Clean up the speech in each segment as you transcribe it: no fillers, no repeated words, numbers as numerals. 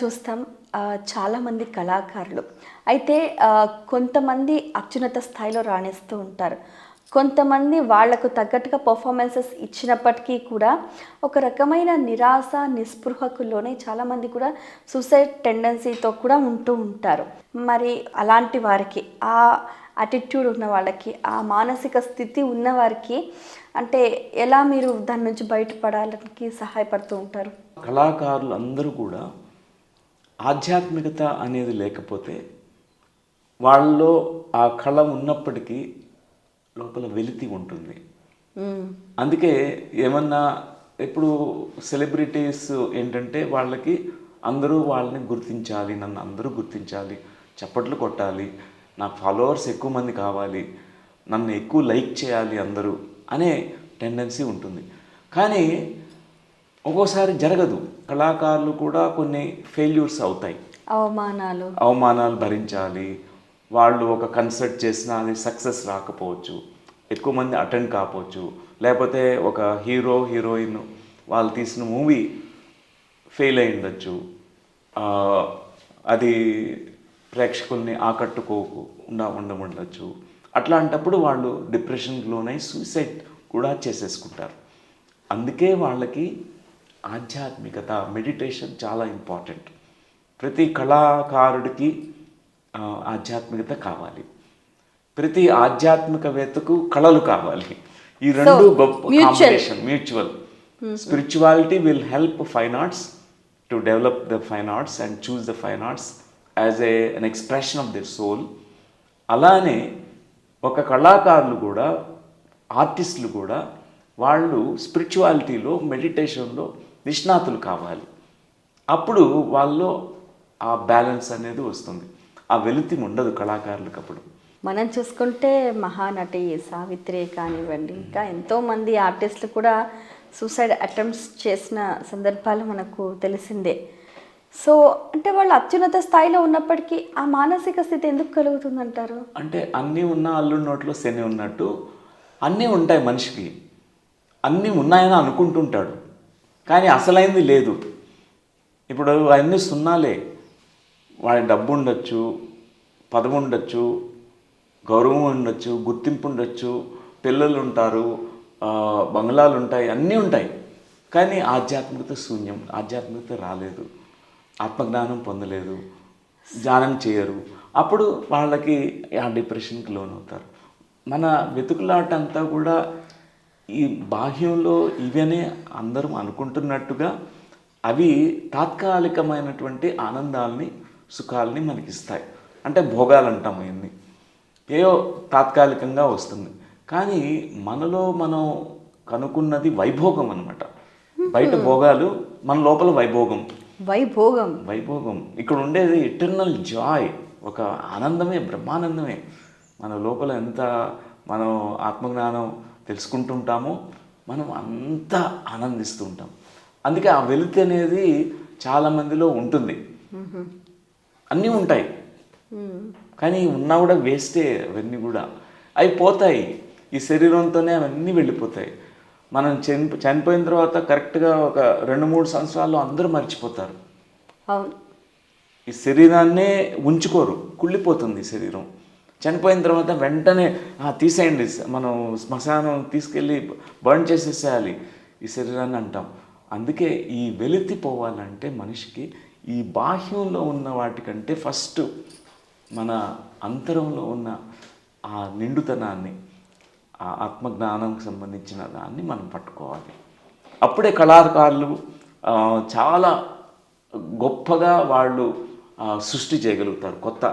చూస్తాం. చాలామంది కళాకారులు అయితే కొంతమంది అత్యున్నత స్థాయిలో రాణిస్తూ ఉంటారు. కొంతమంది వాళ్లకు తగ్గట్టుగా పర్ఫార్మెన్సెస్ ఇచ్చినప్పటికీ కూడా ఒక రకమైన నిరాశ, నిస్పృహకు లోనై చాలామంది కూడా సూసైడ్ టెండెన్సీతో కూడా ఉంటూ ఉంటారు. మరి అలాంటి వారికి, ఆ యాటిట్యూడ్ ఉన్న వాళ్ళకి, ఆ మానసిక స్థితి ఉన్నవారికి అంటే ఎలా మీరు దాని నుంచి బయటపడడానికి సహాయపడుతూ ఉంటారు? కళాకారులు అందరూ కూడా ఆధ్యాత్మికత అనేది లేకపోతే వాళ్ళలో ఆ కళ ఉన్నప్పటికీ లోపల వెలితి ఉంటుంది. అందుకే ఏమన్నా ఇప్పుడు సెలబ్రిటీస్ ఏంటంటే వాళ్ళకి అందరూ వాళ్ళని గుర్తించాలి, నన్ను అందరూ గుర్తించాలి, చప్పట్లు కొట్టాలి, నా ఫాలోవర్స్ ఎక్కువ మంది కావాలి, నన్ను ఎక్కువ లైక్ చేయాలి అందరూ అనే టెండెన్సీ ఉంటుంది. కానీ ఒక్కోసారి జరగదు. కళాకారులు కూడా కొన్ని ఫెయిల్యూర్స్ అవుతాయి, అవమానాలు భరించాలి. వాళ్ళు ఒక కన్సర్ట్ చేసినా అది సక్సెస్ రాకపోవచ్చు, ఎక్కువ మంది అటెండ్ కాకపోవచ్చు, లేకపోతే ఒక హీరో హీరోయిన్ వాళ్ళు తీసిన మూవీ ఫెయిల్ అయి ఉండొచ్చు, అది ప్రేక్షకుల్ని ఆకట్టుకోకుండా ఉండవచ్చు. అట్లాంటప్పుడు వాళ్ళు డిప్రెషన్కి లోనై సూసైడ్ కూడా చేసేసుకుంటారు. అందుకే వాళ్ళకి ఆధ్యాత్మికత, మెడిటేషన్ చాలా ఇంపార్టెంట్. ప్రతి కళాకారుడికి ఆధ్యాత్మికత కావాలి, ప్రతి ఆధ్యాత్మికవేత్తకు కళలు కావాలి. ఈ రెండు గొప్ప combination, mutual. Spirituality will help fine arts to develop the fine arts and choose the fine arts as an expression of their soul. అలానే ఒక కళాకారులు కూడా, ఆర్టిస్టులు కూడా వాళ్ళు స్పిరిచువాలిటీలో, మెడిటేషన్లో నిష్ణాతులు కావాలి. అప్పుడు వాళ్ళలో ఆ బ్యాలెన్స్ అనేది వస్తుంది, ఆ వెలితి ఉండదు కళాకారులకు. అప్పుడు మనం చూసుకుంటే మహానటి సావిత్రి కానివ్వండి, ఇంకా ఎంతోమంది ఆర్టిస్టులు కూడా సూసైడ్ అటెంప్ట్స్ చేసిన సందర్భాలు మనకు తెలిసిందే. సో అంటే వాళ్ళు అత్యున్నత స్థాయిలో ఉన్నప్పటికీ ఆ మానసిక స్థితి ఎందుకు కలుగుతుందంటారు? అంటే అన్నీ ఉన్న అల్లుడి నోట్లో శని ఉన్నట్టు అన్నీ ఉంటాయి మనిషికి, అన్నీ ఉన్నాయని అనుకుంటుంటాడు, కానీ అసలైంది లేదు. ఇప్పుడు అన్నీ సున్నాలే. వాడి డబ్బు ఉండొచ్చు, పదవి ఉండొచ్చు, గౌరవం ఉండొచ్చు, గుర్తింపు ఉండొచ్చు, పిల్లలు ఉంటారు, బంగ్లాలు ఉంటాయి, అన్నీ ఉంటాయి, కానీ ఆధ్యాత్మికత శూన్యం. ఆధ్యాత్మికత రాలేదు, ఆత్మజ్ఞానం పొందలేదు, ధ్యానం చేయరు. అప్పుడు వాళ్ళకి ఆ డిప్రెషన్కి లోనవుతారు. మన వెతుకులాట అంతా కూడా ఈ బాహ్యంలో ఇవనే అందరం అనుకుంటున్నట్టుగా అవి తాత్కాలికమైనటువంటి ఆనందాలని, సుఖాలని మనకిస్తాయి. అంటే భోగాలు అంటాము, ఇవన్నీ ఏయో తాత్కాలికంగా వస్తుంది. కానీ మనలో మనం కనుక్కున్నది వైభోగం అన్నమాట. బయట భోగాలు, మన లోపల వైభోగం. వైభోగం ఇక్కడ ఉండేది ఎటర్నల్ జాయ్, ఒక ఆనందమే, బ్రహ్మానందమే. మన లోపల ఎంత మనం ఆత్మజ్ఞానం తెలుసుకుంటుంటామో మనం అంతా ఆనందిస్తూ ఉంటాం. అందుకే ఆ వెలితి అనేది చాలామందిలో ఉంటుంది. అన్నీ ఉంటాయి, కానీ ఉన్నా కూడా వేస్టే. అవన్నీ కూడా అవి పోతాయి, ఈ శరీరంతోనే అవన్నీ వెళ్ళిపోతాయి. మనం చనిపోయిన తర్వాత కరెక్ట్గా ఒక 2-3 సంవత్సరాల్లో అందరూ మర్చిపోతారు. ఈ శరీరాన్నే ఉంచుకోరు, కుళ్ళిపోతుంది శరీరం. చనిపోయిన తర్వాత వెంటనే తీసేయండి, మనం శ్మశానం తీసుకెళ్ళి బర్న్ చేసేసేయాలి ఈ శరీరాన్ని అంటాం. అందుకే ఈ వెలితి పోవాలంటే మనిషికి ఈ బాహ్యంలో ఉన్న వాటికంటే ఫస్ట్ మన అంతరంలో ఉన్న ఆ నిండుతనాన్ని, ఆ ఆత్మజ్ఞానంకి సంబంధించిన దాన్ని మనం పట్టుకోవాలి. అప్పుడే కళాకారులు చాలా గొప్పగా వాళ్ళు సృష్టి చేయగలుగుతారు. కొత్త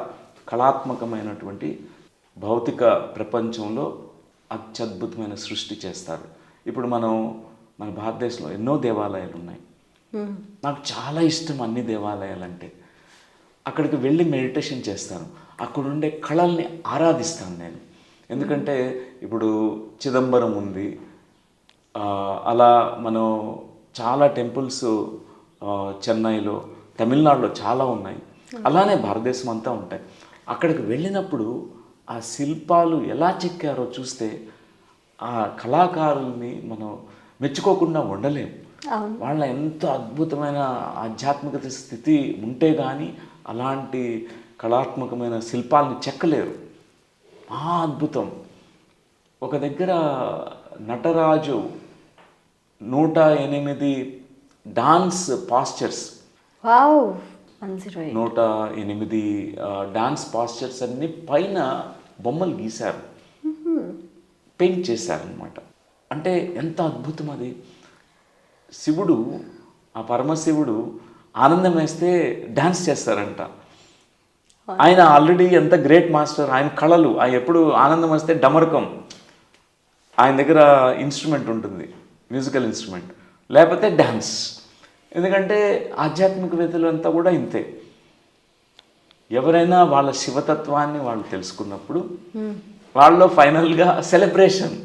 కళాత్మకమైనటువంటి భౌతిక ప్రపంచంలో అత్యద్భుతమైన సృష్టి చేస్తారు. ఇప్పుడు మన భారతదేశంలో ఎన్నో దేవాలయాలు ఉన్నాయి. నాకు చాలా ఇష్టం అన్ని దేవాలయాలంటే. అక్కడికి వెళ్ళి మెడిటేషన్ చేస్తాను, అక్కడ ఉండే కళల్ని ఆరాధిస్తాను నేను. ఎందుకంటే ఇప్పుడు చిదంబరం ఉంది, అలా మనం చాలా టెంపుల్స్ చెన్నైలో, తమిళనాడులో చాలా ఉన్నాయి. అలానే భారతదేశం అంతా ఉంటాయి. అక్కడికి వెళ్ళినప్పుడు ఆ శిల్పాలు ఎలా చెక్కారో చూస్తే ఆ కళాకారుల్ని మనం మెచ్చుకోకుండా ఉండలేము. అవును. వాళ్ళ ఎంత అద్భుతమైన ఆధ్యాత్మికత స్థితి ఉంటే కానీ అలాంటి కళాత్మకమైన శిల్పాలను చెక్కలేరు. అద్భుతం. ఒక దగ్గర Nataraju 108 dance pastures, wow 108. 108 dance pastures అన్ని పైన బొమ్మలు గీశారు, పెయింట్ చేశారనమాట. అంటే ఎంత అద్భుతం అది. శివుడు, ఆ పరమశివుడు ఆనందం వేస్తే డ్యాన్స్ చేస్తారంట. ఆయన ఆల్రెడీ ఎంత గ్రేట్ మాస్టర్, ఆయన కళలు. ఆయన ఎప్పుడు ఆనందం వస్తే డమరకం, ఆయన దగ్గర ఇన్స్ట్రుమెంట్ ఉంటుంది, మ్యూజికల్ ఇన్స్ట్రుమెంట్, లేకపోతే డ్యాన్స్. ఎందుకంటే ఆధ్యాత్మికవేత్తలు అంతా కూడా ఇంతే. ఎవరైనా వాళ్ళ శివతత్వాన్ని వాళ్ళు తెలుసుకున్నప్పుడు వాళ్ళలో ఫైనల్గా సెలబ్రేషన్,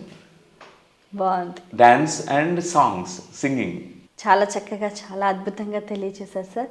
బాగుంది. Dance and songs, singing. చాలా చక్కగా చాలా అద్భుతంగా తెలియజేశారు సార్.